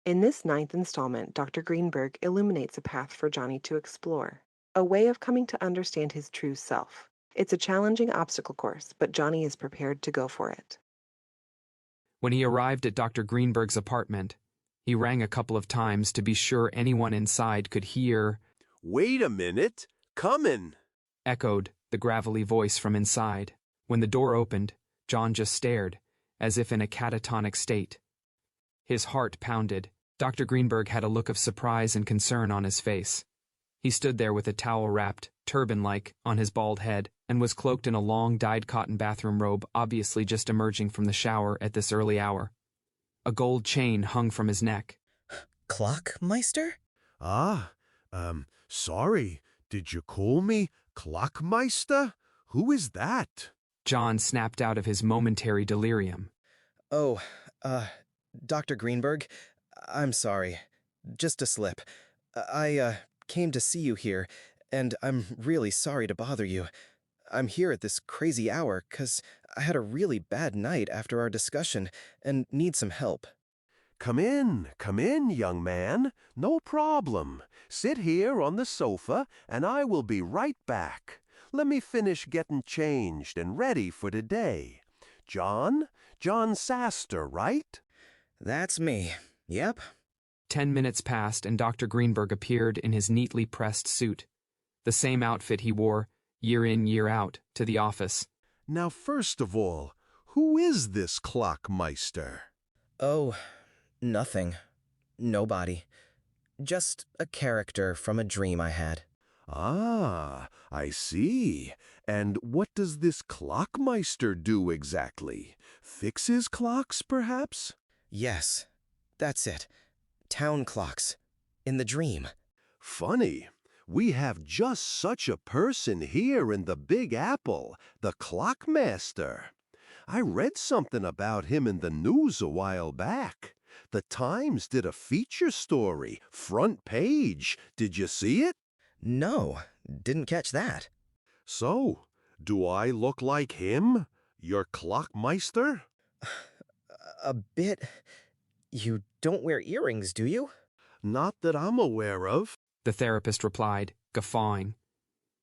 In this ninth installment, Dr. Greenberg illuminates a path for Johnny to explore, a way of coming to understand his true self. It's a challenging obstacle course, but Johnny is prepared to go for it. When he arrived at Dr. Greenberg's apartment, he rang a couple of times to be sure anyone inside could hear. "Wait a minute, comin'," echoed the gravelly voice from inside. When the door opened, John just stared, as if in a catatonic state. His heart pounded. Dr. Greenberg had a look of surprise and concern on his face. He stood there with a towel wrapped, turban-like, on his bald head, and was cloaked in a long dyed cotton bathroom robe, obviously just emerging from the shower at this early hour. A gold chain hung from his neck. Clockmeister? Sorry, did you call me Clockmeister? Who is that? John snapped out of his momentary delirium. Oh, Dr. Greenberg, I'm sorry. Just a slip. I came to see you here, and I'm really sorry to bother you. I'm here at this crazy hour 'cause I had a really bad night after our discussion and need some help. Come in, young man. No problem. Sit here on the sofa, and I will be right back. Let me finish getting changed and ready for today. John Saster, right? That's me. Yep. 10 minutes passed and Dr. Greenberg appeared in his neatly pressed suit, the same outfit he wore, year in, year out, to the office. Now, first of all, who is this Clockmeister? Oh, nothing. Nobody. Just a character from a dream I had. Ah, I see. And what does this Clockmeister do exactly? Fixes clocks, perhaps? Yes, that's it. Town clocks. In the dream. Funny. We have just such a person here in the Big Apple, the Clockmaster. I read something about him in the news a while back. The Times did a feature story, front page. Did you see it? No, didn't catch that. So, do I look like him? Your Clockmeister? A bit. You don't wear earrings, do you? Not that I'm aware of, the therapist replied, guffawing.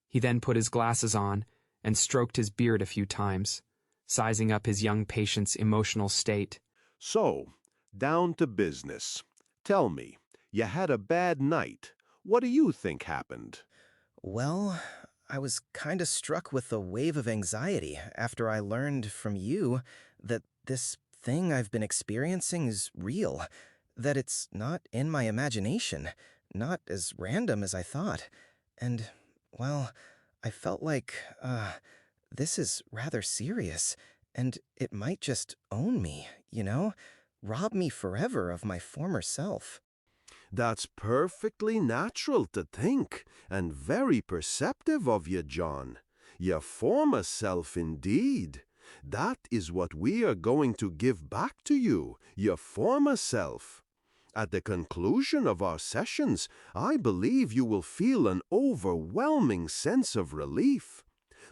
He then put his glasses on and stroked his beard a few times, sizing up his young patient's emotional state. So, down to business. Tell me, you had a bad night. What do you think happened? Well, I was kind of struck with a wave of anxiety after I learned from you that this thing I've been experiencing is real, that it's not in my imagination, not as random as I thought. And, well, I felt like, this is rather serious, and it might just own me, rob me forever of my former self. That's perfectly natural to think, and very perceptive of you, John. Your former self indeed. That is what we are going to give back to you, your former self. At the conclusion of our sessions, I believe you will feel an overwhelming sense of relief.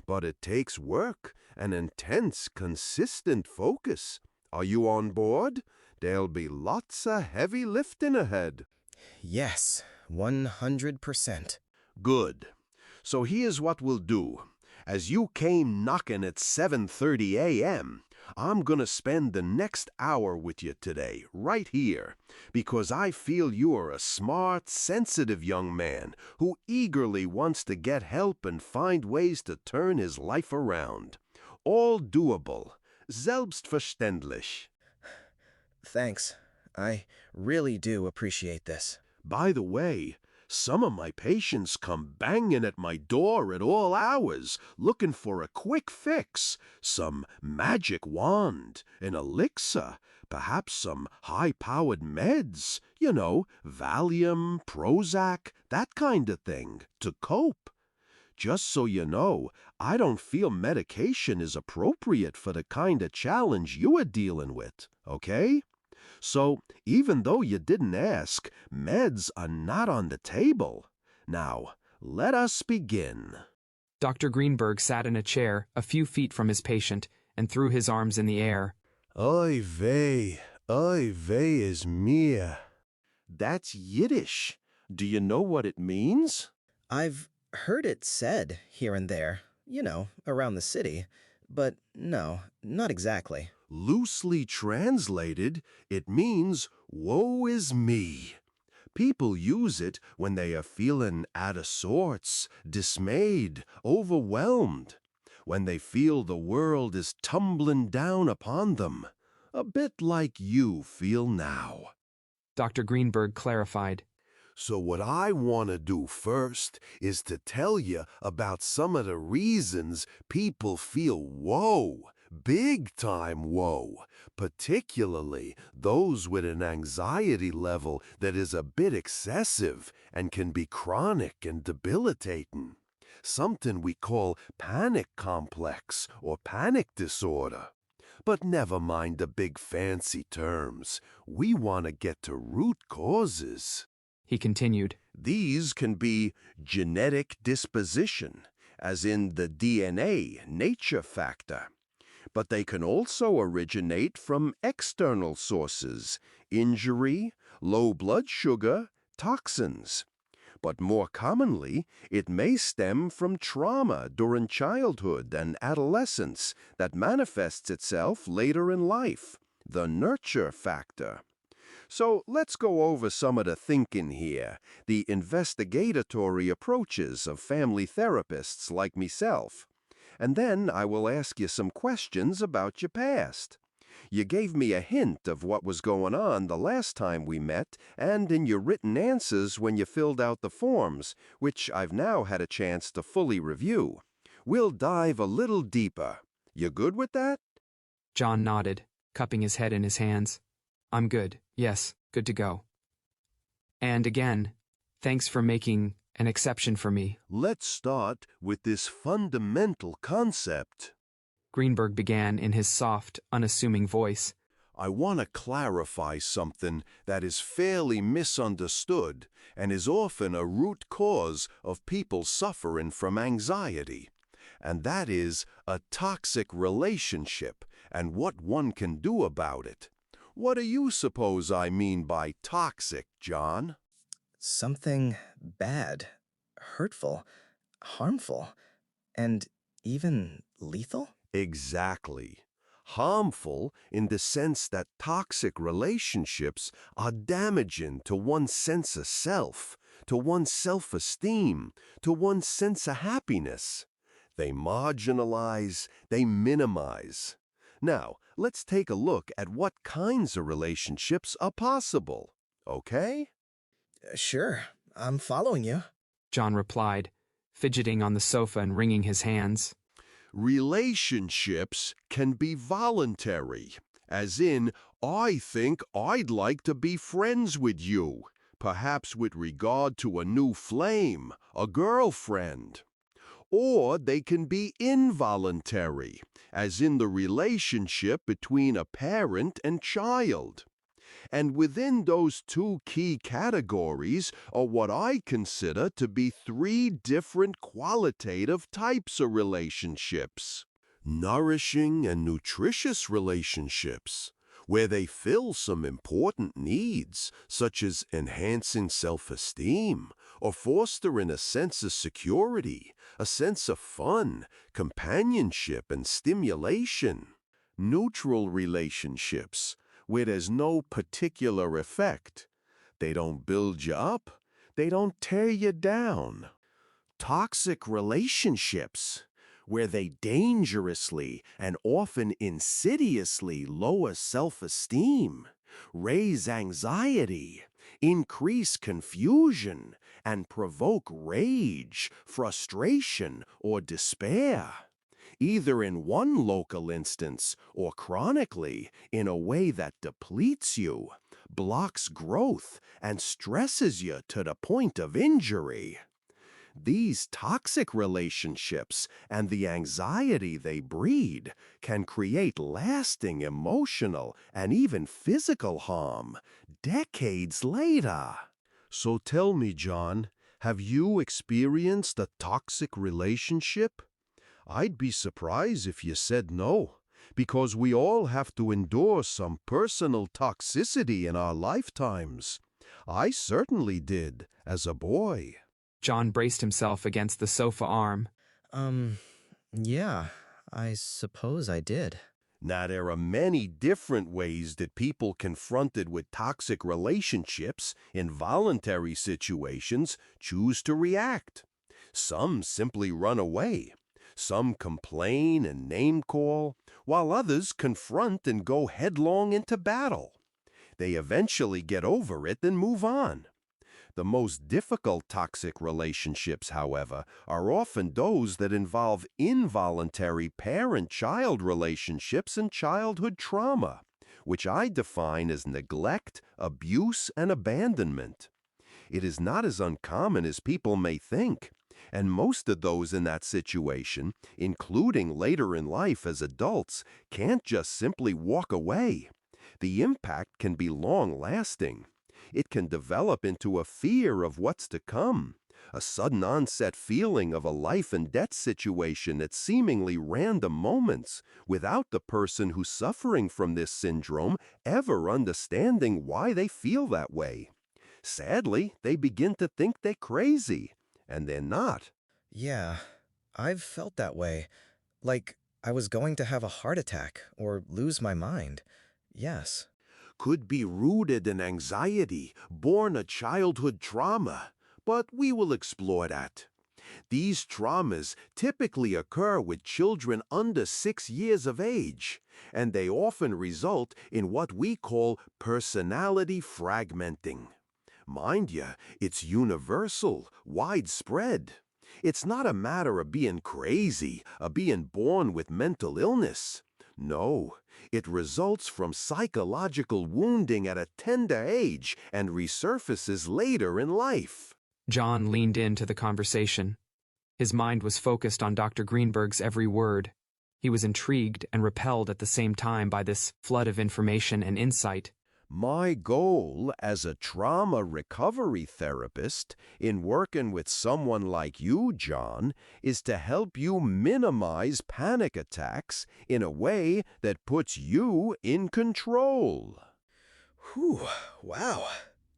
But it takes work, an intense, consistent focus. Are you on board? There'll be lots of heavy lifting ahead. Yes, 100%. Good. So here's what we'll do. As you came knocking at 7:30 a.m., I'm gonna spend the next hour with you today, right here, because I feel you are a smart, sensitive young man who eagerly wants to get help and find ways to turn his life around. All doable. Selbstverständlich. Thanks. I really do appreciate this. By the way, some of my patients come banging at my door at all hours, looking for a quick fix, some magic wand, an elixir, perhaps some high-powered meds, Valium, Prozac, that kind of thing, to cope. Just so you know, I don't feel medication is appropriate for the kind of challenge you are dealing with, okay? So, even though you didn't ask, meds are not on the table. Now, let us begin. Dr. Greenberg sat in a chair a few feet from his patient and threw his arms in the air. Oy vey, Oy vey is mir. That's Yiddish. Do you know what it means? I've heard it said here and there, around the city, but no, not exactly. Loosely translated, it means, woe is me. People use it when they are feeling out of sorts, dismayed, overwhelmed, when they feel the world is tumbling down upon them, a bit like you feel now. Dr. Greenberg clarified. So what I want to do first is to tell you about some of the reasons people feel woe, big time woe, particularly those with an anxiety level that is a bit excessive and can be chronic and debilitating. Something we call panic complex or panic disorder. But never mind the big fancy terms. We want to get to root causes. He continued. These can be genetic disposition, as in the DNA nature factor. But they can also originate from external sources, injury, low blood sugar, toxins. But more commonly, it may stem from trauma during childhood and adolescence that manifests itself later in life, the nurture factor. So let's go over some of the thinking here, the investigatory approaches of family therapists like myself. And then I will ask you some questions about your past. You gave me a hint of what was going on the last time we met and in your written answers when you filled out the forms, which I've now had a chance to fully review. We'll dive a little deeper. You good with that? John nodded, cupping his head in his hands. I'm good. Yes, good to go. And again, thanks for making an exception for me. Let's start with this fundamental concept. Greenberg began in his soft, unassuming voice. I want to clarify something that is fairly misunderstood and is often a root cause of people suffering from anxiety. And that is a toxic relationship and what one can do about it. What do you suppose I mean by toxic, John? Something bad, hurtful, harmful, and even lethal? Exactly. Harmful in the sense that toxic relationships are damaging to one's sense of self, to one's self-esteem, to one's sense of happiness. They marginalize, they minimize. Now, let's take a look at what kinds of relationships are possible, okay? Sure, I'm following you. John replied, fidgeting on the sofa and wringing his hands. Relationships can be voluntary, as in, I think I'd like to be friends with you, perhaps with regard to a new flame, a girlfriend. Or they can be involuntary, as in the relationship between a parent and child. And within those two key categories are what I consider to be three different qualitative types of relationships. Nourishing and nutritious relationships, where they fill some important needs, such as enhancing self-esteem or fostering a sense of security, a sense of fun, companionship, and stimulation. Neutral relationships, where there's no particular effect. They don't build you up. They don't tear you down. Toxic relationships, where they dangerously and often insidiously lower self-esteem, raise anxiety, increase confusion, and provoke rage, frustration, or despair, either in one local instance or chronically in a way that depletes you, blocks growth, and stresses you to the point of injury. These toxic relationships and the anxiety they breed can create lasting emotional and even physical harm decades later. So tell me, John, have you experienced a toxic relationship? I'd be surprised if you said no, because we all have to endure some personal toxicity in our lifetimes. I certainly did, as a boy. John braced himself against the sofa arm. Yeah, I suppose I did. Now, there are many different ways that people confronted with toxic relationships in voluntary situations choose to react. Some simply run away. Some complain and name-call, while others confront and go headlong into battle. They eventually get over it and move on. The most difficult toxic relationships, however, are often those that involve involuntary parent-child relationships and childhood trauma, which I define as neglect, abuse, and abandonment. It is not as uncommon as people may think, and most of those in that situation, including later in life as adults, can't just simply walk away. The impact can be long-lasting. It can develop into a fear of what's to come, a sudden onset feeling of a life and death situation at seemingly random moments, without the person who's suffering from this syndrome ever understanding why they feel that way. Sadly, they begin to think they're crazy, and they're not. Yeah, I've felt that way. Like I was going to have a heart attack or lose my mind. Yes. Could be rooted in anxiety, born of childhood trauma, but we will explore that. These traumas typically occur with children under 6 years of age, and they often result in what we call personality fragmenting. Mind you, it's universal, widespread. It's not a matter of being crazy, of being born with mental illness. No, it results from psychological wounding at a tender age and resurfaces later in life. John leaned into the conversation. His mind was focused on Dr. Greenberg's every word. He was intrigued and repelled at the same time by this flood of information and insight. My goal as a trauma recovery therapist in working with someone like you, John, is to help you minimize panic attacks in a way that puts you in control. Whew, wow,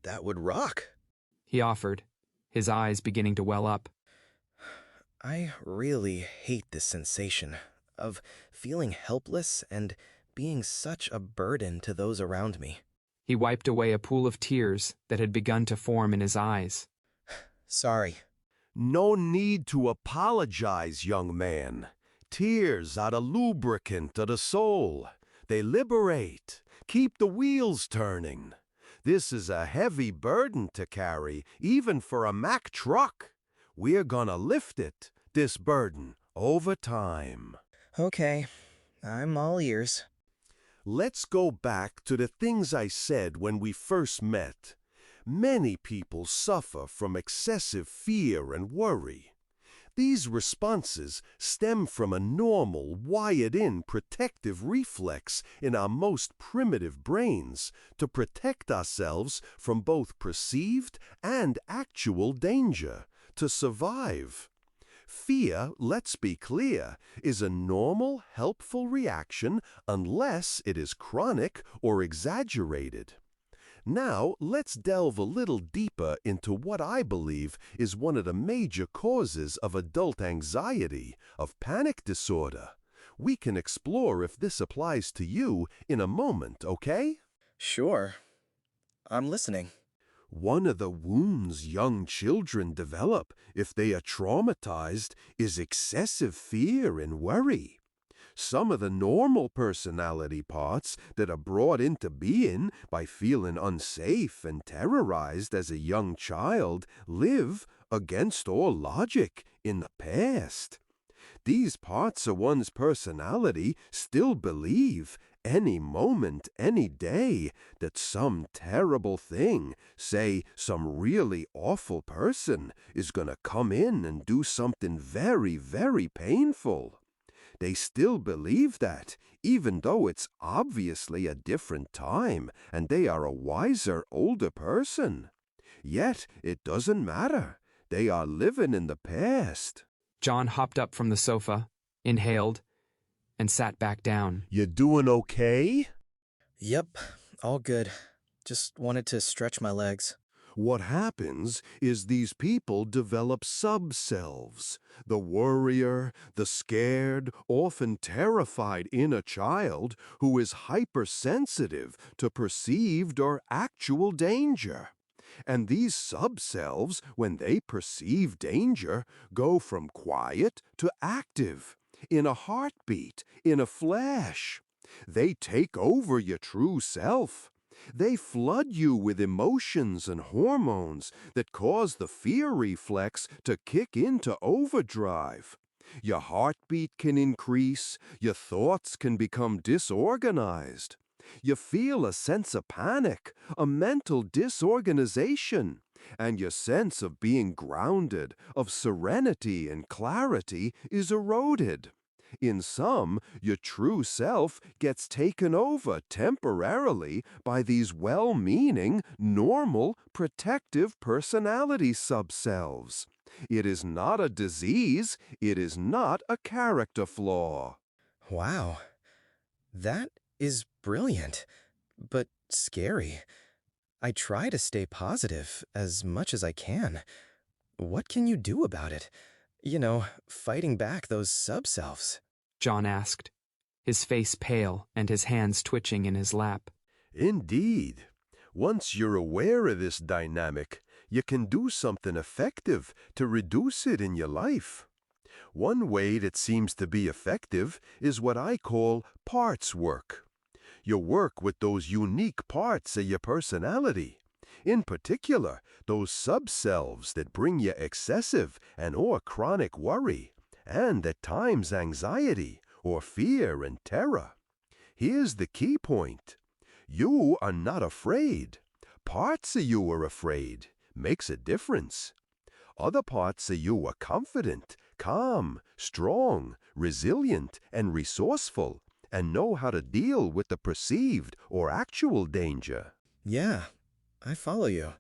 that would rock. He offered, his eyes beginning to well up. I really hate this sensation of feeling helpless and being such a burden to those around me. He wiped away a pool of tears that had begun to form in his eyes. Sorry. No need to apologize, young man. Tears are the lubricant of the soul. They liberate, keep the wheels turning. This is a heavy burden to carry, even for a Mack truck. We're gonna lift it, this burden, over time. Okay, I'm all ears. Let's go back to the things I said when we first met. Many people suffer from excessive fear and worry. These responses stem from a normal, wired-in protective reflex in our most primitive brains to protect ourselves from both perceived and actual danger, to survive. Fear, let's be clear, is a normal, helpful reaction unless it is chronic or exaggerated. Now, let's delve a little deeper into what I believe is one of the major causes of adult anxiety, of panic disorder. We can explore if this applies to you in a moment, okay? Sure. I'm listening. One of the wounds young children develop if they are traumatized is excessive fear and worry. Some of the normal personality parts that are brought into being by feeling unsafe and terrorized as a young child live, against all logic, in the past. These parts of one's personality still believe, any moment, any day, that some terrible thing, say some really awful person, is going to come in and do something very, very painful. They still believe that, even though it's obviously a different time and they are a wiser, older person. Yet it doesn't matter. They are living in the past. John hopped up from the sofa, inhaled, and sat back down. You doing okay? Yep, all good. Just wanted to stretch my legs. What happens is these people develop sub-selves. The worrier, the scared, often terrified inner child who is hypersensitive to perceived or actual danger. And these sub-selves, when they perceive danger, go from quiet to active, in a heartbeat, in a flash. They take over your true self. They flood you with emotions and hormones that cause the fear reflex to kick into overdrive. Your heartbeat can increase, your thoughts can become disorganized. You feel a sense of panic, a mental disorganization, and your sense of being grounded, of serenity and clarity is eroded. In some, your true self gets taken over temporarily by these well-meaning, normal, protective personality subselves. It is not a disease, it is not a character flaw. Wow, that is brilliant, but scary. I try to stay positive as much as I can. What can you do about it? Fighting back those sub-selves. John asked, his face pale and his hands twitching in his lap. Indeed. Once you're aware of this dynamic, you can do something effective to reduce it in your life. One way that seems to be effective is what I call parts work. You work with those unique parts of your personality. In particular, those subselves that bring you excessive and/or chronic worry, and at times anxiety or fear and terror. Here's the key point. You are not afraid. Parts of you are afraid. Makes a difference. Other parts of you are confident, calm, strong, resilient, and resourceful, and know how to deal with the perceived or actual danger. Yeah, I follow you.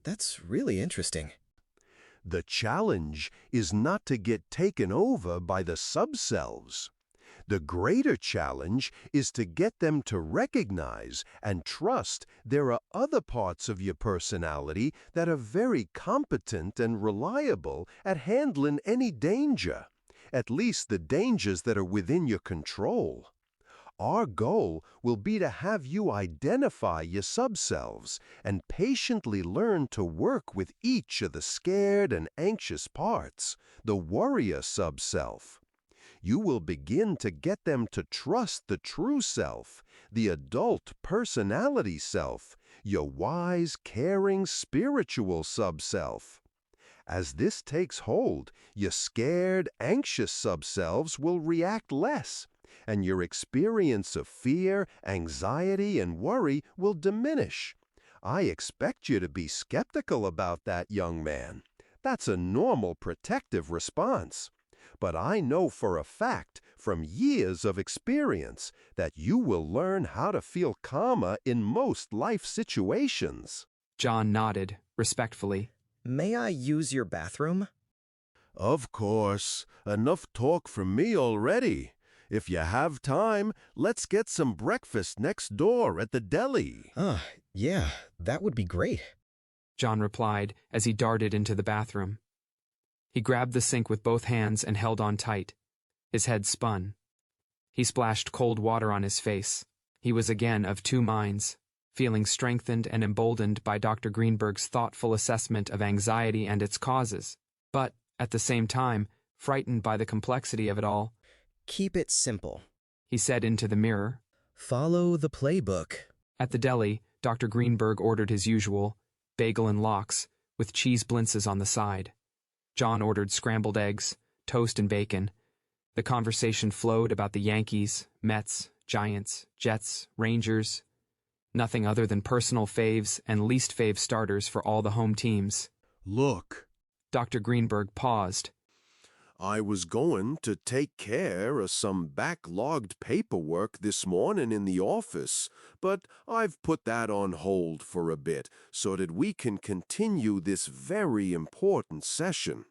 That's really interesting. The challenge is not to get taken over by the subselves. The greater challenge is to get them to recognize and trust there are other parts of your personality that are very competent and reliable at handling any danger, at least the dangers that are within your control. Our goal will be to have you identify your subselves and patiently learn to work with each of the scared and anxious parts, the worrier subself. You will begin to get them to trust the true self, the adult personality self, your wise, caring, spiritual subself. As this takes hold, your scared, anxious subselves will react less, and your experience of fear, anxiety, and worry will diminish. I expect you to be skeptical about that, young man. That's a normal protective response. But I know for a fact, from years of experience, that you will learn how to feel calmer in most life situations. John nodded, respectfully. May I use your bathroom? Of course. Enough talk from me already. If you have time, let's get some breakfast next door at the deli. Yeah, that would be great. John replied as he darted into the bathroom. He grabbed the sink with both hands and held on tight. His head spun. He splashed cold water on his face. He was again of two minds, feeling strengthened and emboldened by Dr. Greenberg's thoughtful assessment of anxiety and its causes, but, at the same time, frightened by the complexity of it all. Keep it simple, He said into the mirror. Follow the playbook. At the deli, Dr. Greenberg ordered his usual, bagel and lox, with cheese blintzes on the side. John ordered scrambled eggs, toast and bacon. The conversation flowed about the Yankees, Mets, Giants, Jets, Rangers. Nothing other than personal faves and least fave starters for all the home teams. Look, Dr. Greenberg paused. I was going to take care of some backlogged paperwork this morning in the office, but I've put that on hold for a bit so that we can continue this very important session.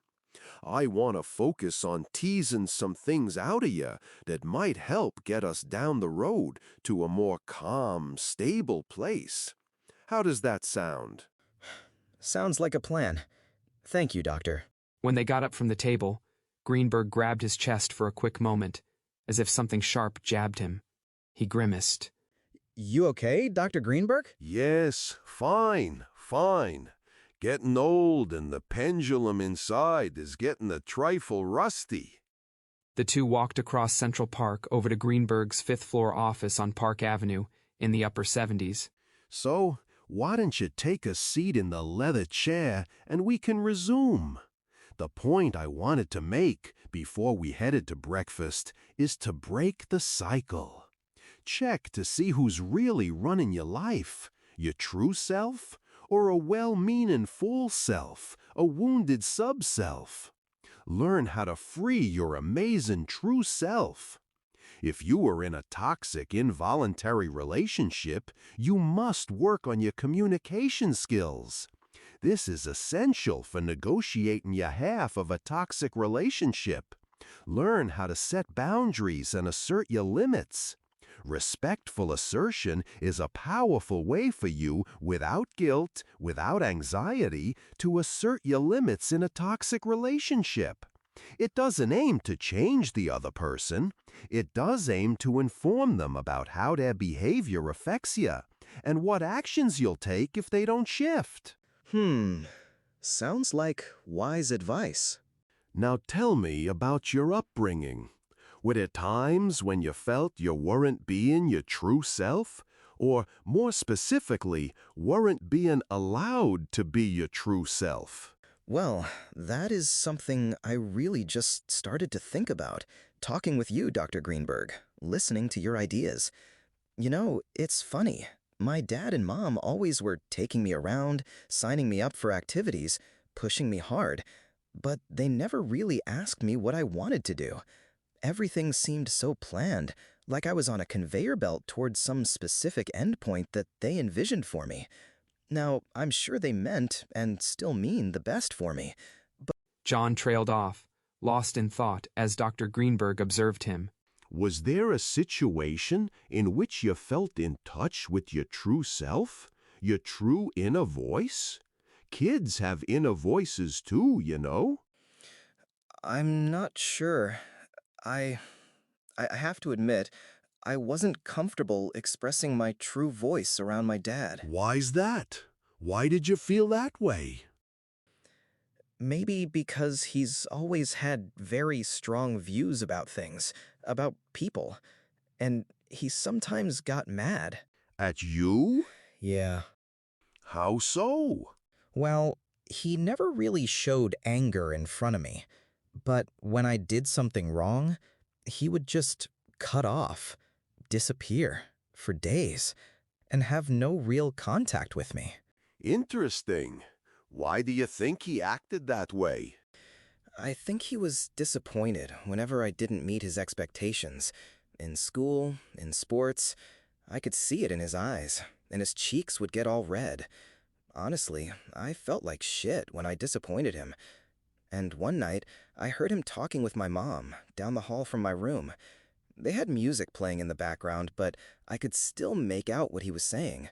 I want to focus on teasing some things out of you that might help get us down the road to a more calm, stable place. How does that sound? Sounds like a plan. Thank you, Doctor. When they got up from the table, Greenberg grabbed his chest for a quick moment, as if something sharp jabbed him. He grimaced. You okay, Dr. Greenberg? Yes, fine, fine. Getting old and the pendulum inside is getting a trifle rusty. The two walked across Central Park over to Greenberg's fifth-floor office on Park Avenue in the upper 70s. So, why don't you take a seat in the leather chair and we can resume? The point I wanted to make before we headed to breakfast is to break the cycle. Check to see who's really running your life, your true self, or a well-meaning full self, a wounded sub-self. Learn how to free your amazing true self. If you are in a toxic, involuntary relationship, you must work on your communication skills. This is essential for negotiating your half of a toxic relationship. Learn how to set boundaries and assert your limits. Respectful assertion is a powerful way for you, without guilt, without anxiety, to assert your limits in a toxic relationship. It doesn't aim to change the other person. It does aim to inform them about how their behavior affects you and what actions you'll take if they don't shift. Sounds like wise advice. Now tell me about your upbringing. Were there times when you felt you weren't being your true self? Or, more specifically, weren't being allowed to be your true self? Well, that is something I really just started to think about, talking with you, Dr. Greenberg, listening to your ideas. You know, it's funny. My dad and mom always were taking me around, signing me up for activities, pushing me hard, but they never really asked me what I wanted to do. Everything seemed so planned, like I was on a conveyor belt towards some specific endpoint that they envisioned for me. Now, I'm sure they meant, and still mean, the best for me. John trailed off, lost in thought as Dr. Greenberg observed him. Was there a situation in which you felt in touch with your true self? Your true inner voice? Kids have inner voices too, you know. I'm not sure. I have to admit, I wasn't comfortable expressing my true voice around my dad. Why's that? Why did you feel that way? Maybe because he's always had very strong views about things, about people, and he sometimes got mad. At you? Yeah. How so? Well, he never really showed anger in front of me, but when I did something wrong, he would just cut off, disappear for days, and have no real contact with me. Interesting. Why do you think he acted that way? I think he was disappointed whenever I didn't meet his expectations. In school, in sports, I could see it in his eyes, and his cheeks would get all red. Honestly, I felt like shit when I disappointed him. And one night, I heard him talking with my mom down the hall from my room. They had music playing in the background, but I could still make out what he was saying.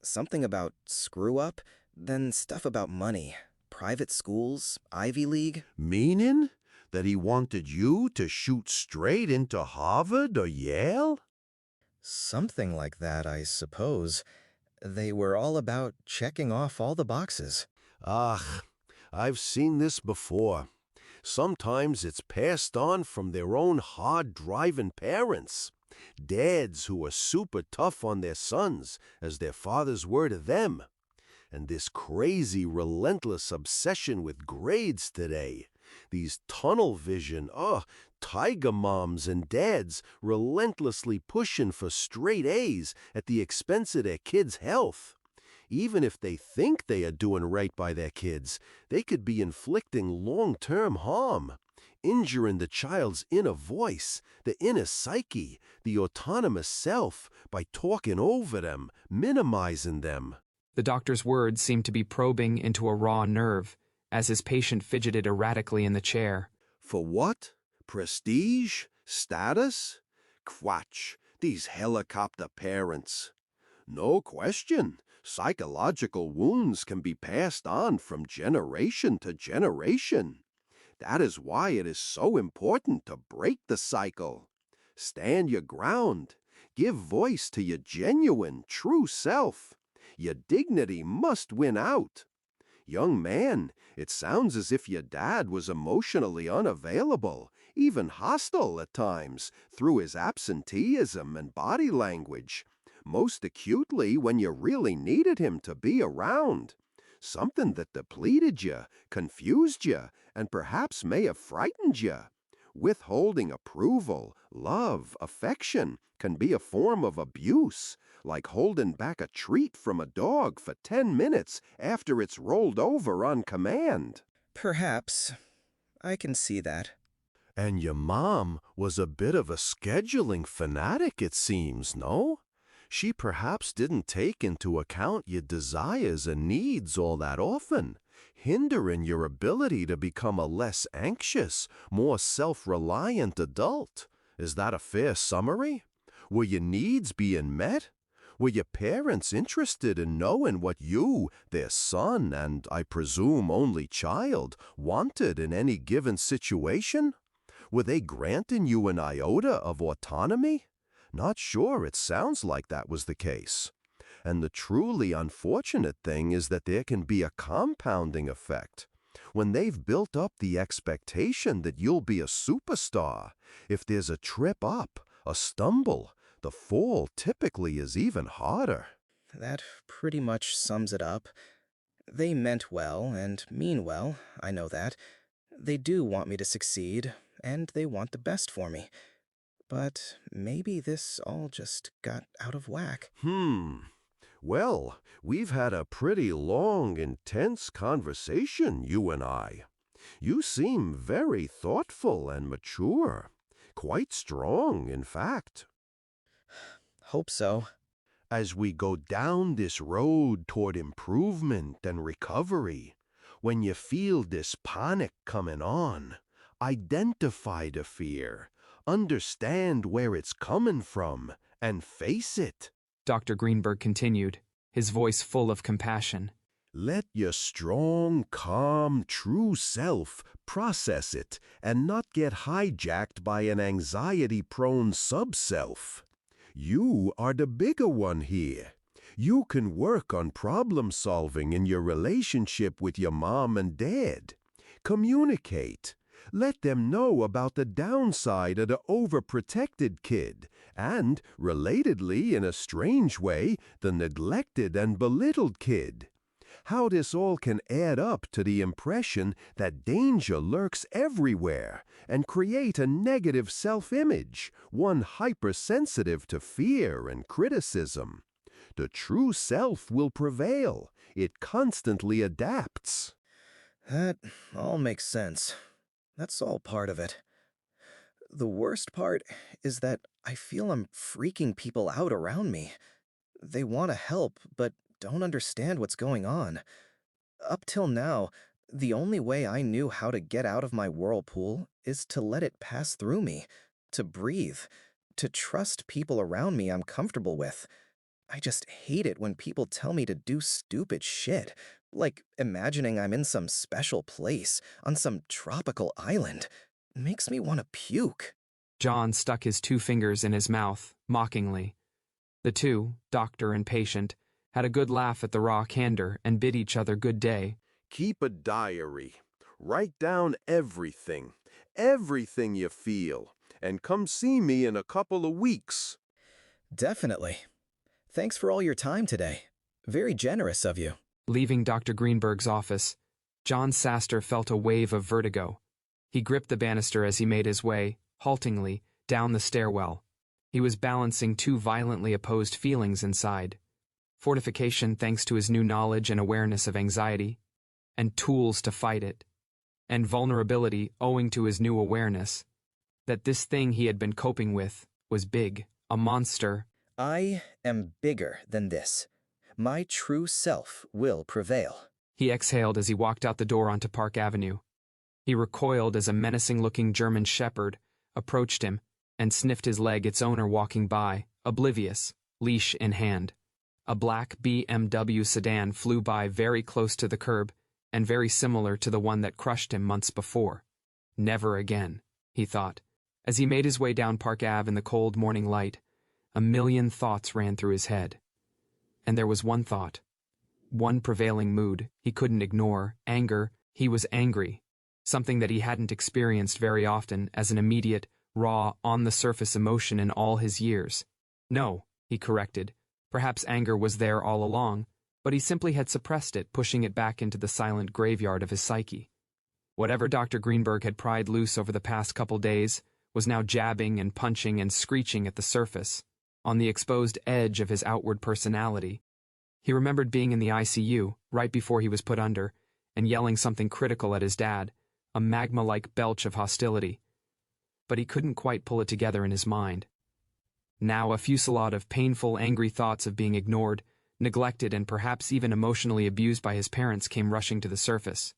Something about screw up, then stuff about money, private schools, Ivy League. Meaning that he wanted you to shoot straight into Harvard or Yale? Something like that, I suppose. They were all about checking off all the boxes. Ah, I've seen this before. Sometimes it's passed on from their own hard-driving parents. Dads who are super tough on their sons, as their fathers were to them. And this crazy, relentless obsession with grades today. These tunnel vision, tiger moms and dads relentlessly pushing for straight A's at the expense of their kids' health. Even if they think they are doing right by their kids, they could be inflicting long-term harm, injuring the child's inner voice, the inner psyche, the autonomous self, by talking over them, minimizing them. The doctor's words seemed to be probing into a raw nerve, as his patient fidgeted erratically in the chair. For what? Prestige? Status? Quatch, these helicopter parents. No question, psychological wounds can be passed on from generation to generation. That is why it is so important to break the cycle. Stand your ground. Give voice to your genuine, true self. Your dignity must win out. Young man, it sounds as if your dad was emotionally unavailable, even hostile at times, through his absenteeism and body language. Most acutely when you really needed him to be around. Something that depleted you, confused you, and perhaps may have frightened you. Withholding approval, love, affection can be a form of abuse, like holding back a treat from a dog for 10 minutes after it's rolled over on command. Perhaps. I can see that. And your mom was a bit of a scheduling fanatic, it seems, no? She perhaps didn't take into account your desires and needs all that often, hindering your ability to become a less anxious, more self-reliant adult. Is that a fair summary? Were your needs being met? Were your parents interested in knowing what you, their son, and I presume only child, wanted in any given situation? Were they granting you an iota of autonomy? Not sure it sounds like that was the case. And the truly unfortunate thing is that there can be a compounding effect. When they've built up the expectation that you'll be a superstar, if there's a trip up, a stumble, the fall typically is even harder. That pretty much sums it up. They meant well and mean well, I know that. They do want me to succeed, and they want the best for me. But maybe this all just got out of whack. Well, we've had a pretty long, intense conversation, you and I. You seem very thoughtful and mature. Quite strong, in fact. Hope so. As we go down this road toward improvement and recovery, when you feel this panic coming on, identify the fear, understand where it's coming from, and face it. Dr. Greenberg continued, his voice full of compassion. Let your strong, calm, true self process it and not get hijacked by an anxiety-prone sub-self. You are the bigger one here. You can work on problem solving in your relationship with your mom and dad. Communicate. Let them know about the downside of the overprotected kid and, relatedly in a strange way, the neglected and belittled kid. How this all can add up to the impression that danger lurks everywhere and create a negative self-image, one hypersensitive to fear and criticism. The true self will prevail. It constantly adapts. That all makes sense. That's all part of it. The worst part is that I feel I'm freaking people out around me. They want to help, but don't understand what's going on. Up till now, the only way I knew how to get out of my whirlpool is to let it pass through me, to breathe, to trust people around me I'm comfortable with. I just hate it when people tell me to do stupid shit, like imagining I'm in some special place, on some tropical island. It makes me want to puke. John stuck his 2 fingers in his mouth, mockingly. The two, doctor and patient, had a good laugh at the raw candor and bid each other good day. Keep a diary. Write down everything you feel, and come see me in a couple of weeks. Definitely. Thanks for all your time today. Very generous of you. Leaving Dr. Greenberg's office, John Saster felt a wave of vertigo. He gripped the banister as he made his way, haltingly, down the stairwell. He was balancing 2 violently opposed feelings inside. Fortification thanks to his new knowledge and awareness of anxiety, and tools to fight it, and vulnerability owing to his new awareness that this thing he had been coping with was big, a monster. I am bigger than this. My true self will prevail. He exhaled as he walked out the door onto Park Avenue. He recoiled as a menacing-looking German shepherd approached him and sniffed his leg, its owner walking by, oblivious, leash in hand. A black BMW sedan flew by very close to the curb and very similar to the one that crushed him months before. Never again, he thought. As he made his way down Park Ave in the cold morning light, a million thoughts ran through his head. And there was one thought, one prevailing mood he couldn't ignore, anger. He was angry, something that he hadn't experienced very often as an immediate, raw, on-the-surface emotion in all his years. No, he corrected. Perhaps anger was there all along, but he simply had suppressed it, pushing it back into the silent graveyard of his psyche. Whatever Dr. Greenberg had pried loose over the past couple days was now jabbing and punching and screeching at the surface, on the exposed edge of his outward personality. He remembered being in the ICU, right before he was put under, and yelling something critical at his dad, a magma-like belch of hostility. But he couldn't quite pull it together in his mind. Now a fusillade of painful, angry thoughts of being ignored, neglected, and perhaps even emotionally abused by his parents came rushing to the surface.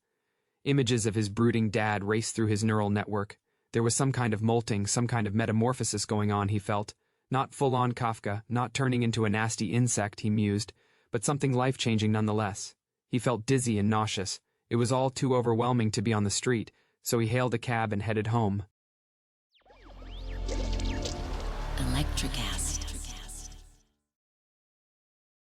Images of his brooding dad raced through his neural network. There was some kind of molting, some kind of metamorphosis going on, he felt. Not full-on Kafka, not turning into a nasty insect, he mused, but something life-changing nonetheless. He felt dizzy and nauseous. It was all too overwhelming to be on the street, so he hailed a cab and headed home. Electric acid.